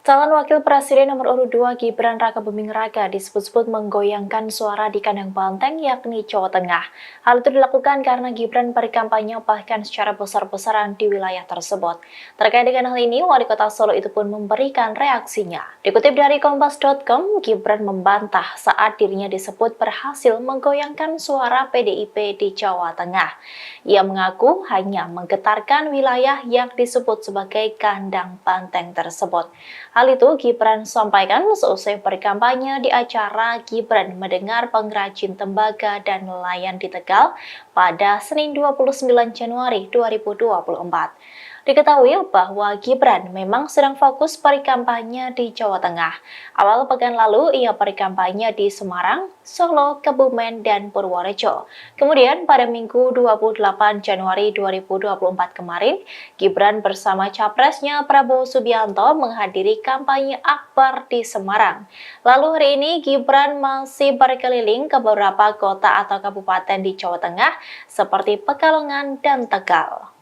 Calon Wakil Presiden nomor urut 2 Gibran Rakabuming Raka disebut-sebut menggoyangkan suara di kandang banteng yakni Jawa Tengah. Hal itu dilakukan karena Gibran berkampanye bahkan secara besar-besaran di wilayah tersebut. Terkait dengan hal ini, Wali Kota Solo itu pun memberikan reaksinya. Dikutip dari Kompas.com, Gibran membantah saat dirinya disebut berhasil menggoyangkan suara PDIP di Jawa Tengah. Ia mengaku hanya menggetarkan wilayah yang disebut sebagai kandang banteng tersebut. Hal itu Gibran sampaikan seusai berkampanye di acara Gibran Mendengar Pengrajin Tembaga dan Nelayan di Tegal pada Senin 29 Januari 2024. Diketahui bahwa Gibran memang sedang fokus berkampanye di Jawa Tengah. Awal pekan lalu ia berkampanye di Semarang, Solo, Kebumen, dan Purworejo. Kemudian pada Minggu 28 Januari 2024 kemarin, Gibran bersama capresnya Prabowo Subianto menghadiri kampanye akbar di Semarang. Lalu hari ini Gibran masih berkeliling ke beberapa kota atau kabupaten di Jawa Tengah seperti Pekalongan dan Tegal.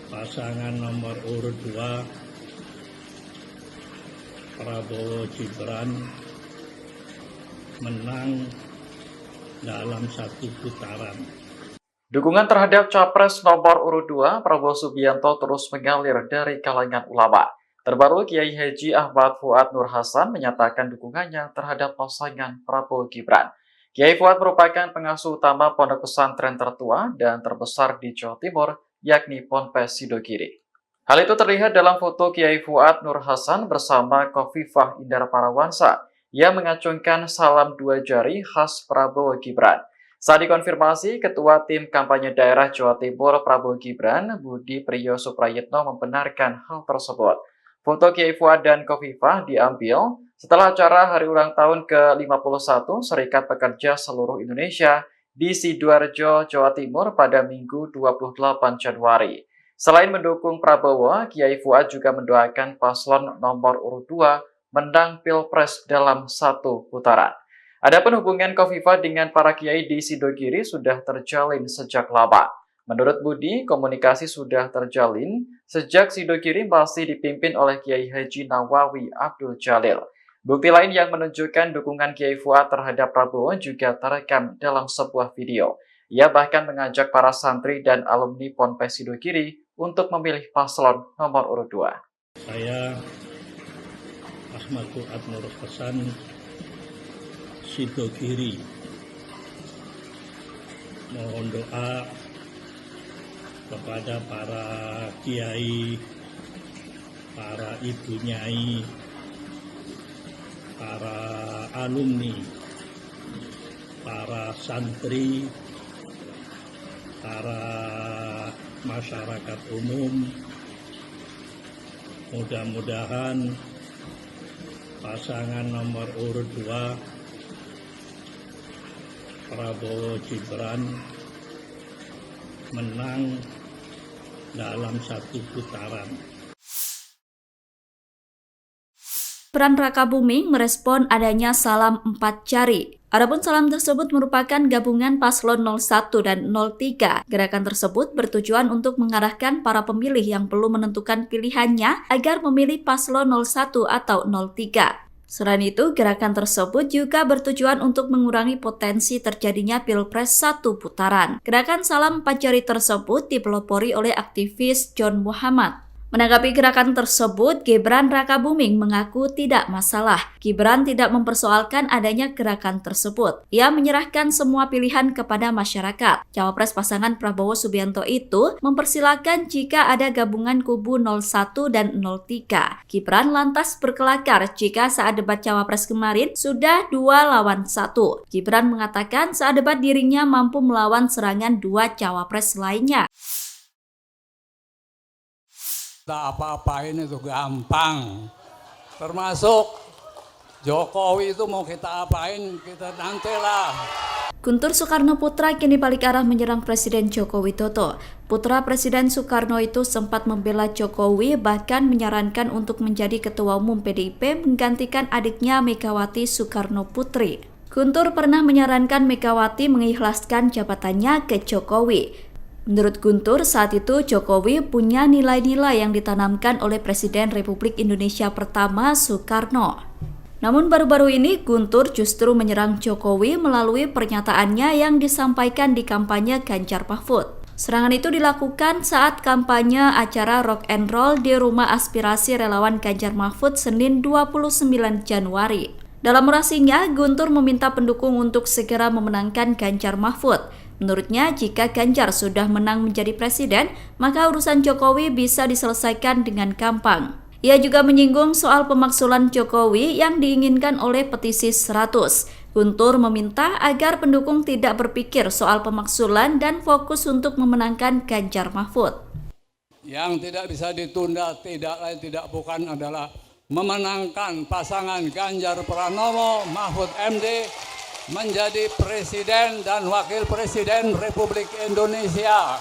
Pasangan nomor urut 2 Prabowo Gibran menang dalam satu putaran. Dukungan terhadap Capres nomor urut 2 Prabowo Subianto terus mengalir dari kalangan ulama. Terbaru Kiai Haji Ahmad Fuad Nur Hasan menyatakan dukungannya terhadap pasangan Prabowo Gibran. Kiai Fuad merupakan pengasuh utama pondok pesantren tertua dan terbesar di Jawa Timur, yakni Ponpes Sidogiri. Hal itu terlihat dalam foto Kiai Fuad Nur Hasan bersama Khofifah Indar Parawansa yang mengacungkan salam dua jari khas Prabowo Gibran. Saat dikonfirmasi, Ketua Tim Kampanye Daerah Jawa Timur Prabowo Gibran, Budi Priyo Suprayitno membenarkan hal tersebut. Foto Kiai Fuad dan Khofifah diambil setelah acara Hari Ulang Tahun ke-51 Serikat Pekerja Seluruh Indonesia di Sidoarjo, Jawa Timur pada Minggu 28 Januari. Selain mendukung Prabowo, Kiai Fuad juga mendoakan paslon nomor urut 2 menang Pilpres dalam satu putaran. Adapun hubungan Khofifah dengan para kiai di Sidogiri sudah terjalin sejak lama. Menurut Budi, komunikasi sudah terjalin sejak Sidogiri masih dipimpin oleh Kiai Haji Nawawi Abdul Jalil. Bukti lain yang menunjukkan dukungan Kiai Fuad terhadap Prabowo juga terekam dalam sebuah video. Ia bahkan mengajak para santri dan alumni Ponpes Sidogiri untuk memilih paslon nomor urut 2. Saya Ahmad Fuad Nur Hasan Sidogiri mohon doa kepada para kiai, para ibu nyai, para alumni, para santri, para masyarakat umum. Mudah-mudahan pasangan nomor urut 2 Prabowo Gibran menang dalam satu putaran. Gibran Rakabuming merespon adanya salam 4 jari. Adapun salam tersebut merupakan gabungan paslon 01 dan 03. Gerakan tersebut bertujuan untuk mengarahkan para pemilih yang belum menentukan pilihannya agar memilih paslon 01 atau 03. Selain itu, gerakan tersebut juga bertujuan untuk mengurangi potensi terjadinya Pilpres satu putaran. Gerakan salam 4 jari tersebut dipelopori oleh aktivis John Muhammad. Menanggapi gerakan tersebut, Gibran Rakabuming mengaku tidak masalah. Gibran tidak mempersoalkan adanya gerakan tersebut. Ia menyerahkan semua pilihan kepada masyarakat. Cawapres pasangan Prabowo Subianto itu mempersilahkan jika ada gabungan kubu 01 dan 03. Gibran lantas berkelakar jika saat debat Cawapres kemarin sudah 2 lawan 1. Gibran mengatakan saat debat dirinya mampu melawan serangan 2 Cawapres lainnya. Kita apa-apain itu gampang, termasuk Jokowi itu mau kita apain, kita nantilah. Guntur Soekarno Putra kini balik arah menyerang Presiden Joko Widodo. Putra Presiden Soekarno itu sempat membela Jokowi, bahkan menyarankan untuk menjadi Ketua Umum PDIP menggantikan adiknya Megawati Soekarno Putri. Guntur pernah menyarankan Megawati mengikhlaskan jabatannya ke Jokowi. Menurut Guntur, saat itu Jokowi punya nilai-nilai yang ditanamkan oleh Presiden Republik Indonesia pertama Soekarno. Namun baru-baru ini Guntur justru menyerang Jokowi melalui pernyataannya yang disampaikan di kampanye Ganjar Mahfud. Serangan itu dilakukan saat kampanye acara Rock and Roll di Rumah Aspirasi Relawan Ganjar Mahfud Senin 29 Januari. Dalam orasinya, Guntur meminta pendukung untuk segera memenangkan Ganjar Mahfud. Menurutnya, jika Ganjar sudah menang menjadi presiden, maka urusan Jokowi bisa diselesaikan dengan gampang. Ia juga menyinggung soal pemaksulan Jokowi yang diinginkan oleh petisi 100. Guntur meminta agar pendukung tidak berpikir soal pemaksulan dan fokus untuk memenangkan Ganjar Mahfud. Yang tidak bisa ditunda tidak lain tidak bukan adalah memenangkan pasangan Ganjar Pranowo Mahfud MD menjadi Presiden dan Wakil Presiden Republik Indonesia.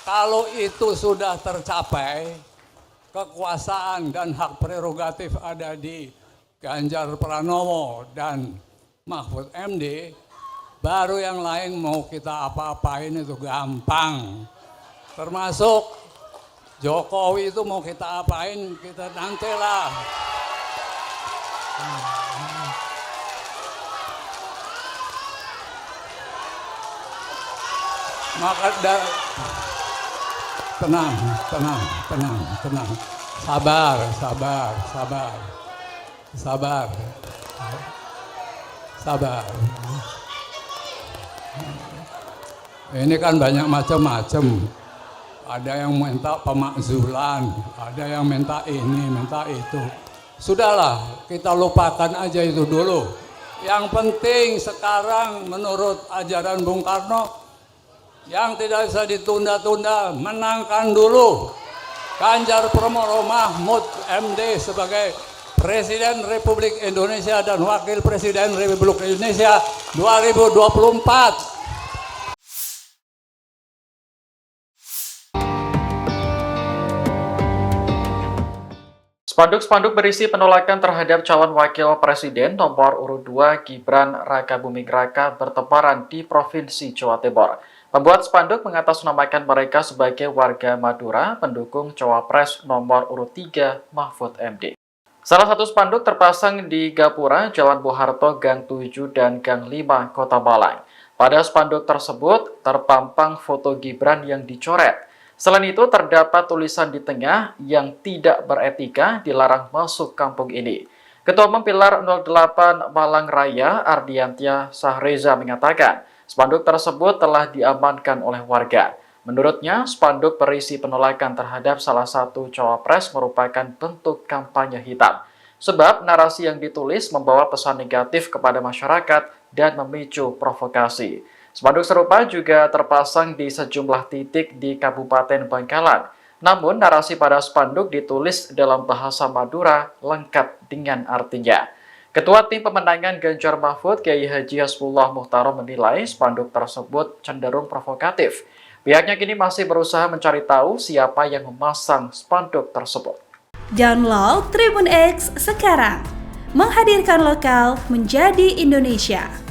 Kalau itu sudah tercapai, kekuasaan dan hak prerogatif ada di Ganjar Pranowo dan Mahfud MD, baru yang lain mau kita apa-apain itu gampang. Termasuk Jokowi itu mau kita apain, kita nantilah. Maka tenang. Sabar. Ini kan banyak macam-macam. Ada yang minta pemakzulan, ada yang minta ini, minta itu. Sudahlah, kita lupakan aja itu dulu. Yang penting sekarang menurut ajaran Bung Karno, yang tidak bisa ditunda-tunda, menangkan dulu Ganjar Pranowo Mahfud MD sebagai Presiden Republik Indonesia dan Wakil Presiden Republik Indonesia 2024. Spanduk-spanduk berisi penolakan terhadap calon wakil presiden nomor urut 2 Gibran Rakabuming Raka bertebaran di Provinsi Jawa Timur. Pembuat spanduk mengatasnamakan mereka sebagai warga Madura pendukung cawapres nomor urut 3 Mahfud MD. Salah satu spanduk terpasang di Gapura, Jalan Bung Harto, Gang 7 dan Gang 5, Kota Malang. Pada spanduk tersebut terpampang foto Gibran yang dicoret. Selain itu, terdapat tulisan di tengah yang tidak beretika dilarang masuk kampung ini. Ketua Umum Pilar 08 Malang Raya, Ardiantia Sahreza mengatakan, spanduk tersebut telah diamankan oleh warga. Menurutnya, spanduk berisi penolakan terhadap salah satu cawapres merupakan bentuk kampanye hitam. Sebab narasi yang ditulis membawa pesan negatif kepada masyarakat dan memicu provokasi. Spanduk serupa juga terpasang di sejumlah titik di Kabupaten Bangkalan. Namun, narasi pada spanduk ditulis dalam bahasa Madura lengkap dengan artinya. Ketua Tim Pemenangan Ganjar Mahfud, Kiai Haji Hasbullah Muhtarom menilai spanduk tersebut cenderung provokatif. Pihaknya kini masih berusaha mencari tahu siapa yang memasang spanduk tersebut. Download Tribun X sekarang, menghadirkan lokal menjadi Indonesia.